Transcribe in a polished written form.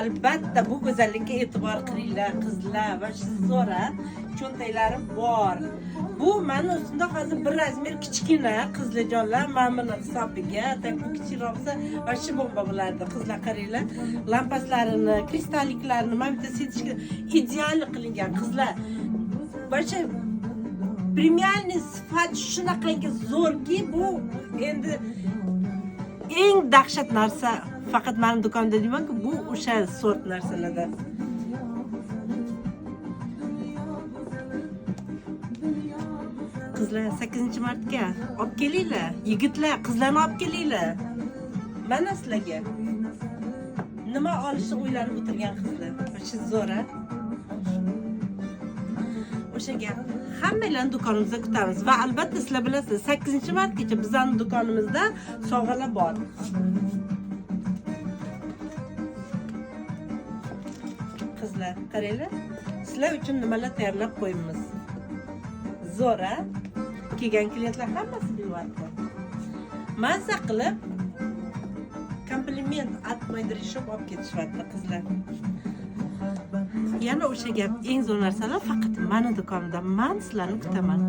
albatta bu go'zallikka e'tibor qilinglar qizlar va zo'ra cho'ntaklarim bor. Bu meni ustimda hozir bir razmer kichkina qizlarjonlar mana buni hisobiga, bu kichikroqsa vashi bomba bo'lardi. Qizlar qaranglar, lampaslarini, kristalliklarini mana bitta setishga ideal qilingan qizlar. Vashi premialniy sifat shunaqangi zo'rki, bu endi eng dahshat narsa faqat mening do'konimda deymanki, bu o'sha sort narsalardan. Qizlar 8-martga olib kelinglar. Yigitlar, qizlarni olib kelinglar. Mana sizlarga. Nima olishni o'ylanib o'tirgan qizlar. O'sha zo'ra. O'sha gap. Hammalarni do'konimizda kutamiz va albatta sizlar bilasiz, 8-martgacha bizning do'konimizda sovg'alar bor. Qizlar, qaranglar. Sizlar uchun nimalar tayyorlab qo'yamiz. Zo'ra kelgan klientlar hammasi bilyapti. Mazza qilib kompliment atmaydirishib olib ketishyapti qizlar. Yana o'sha gap, eng zo'r narsalar faqat meni do'konimda. Men sizlarni kutaman.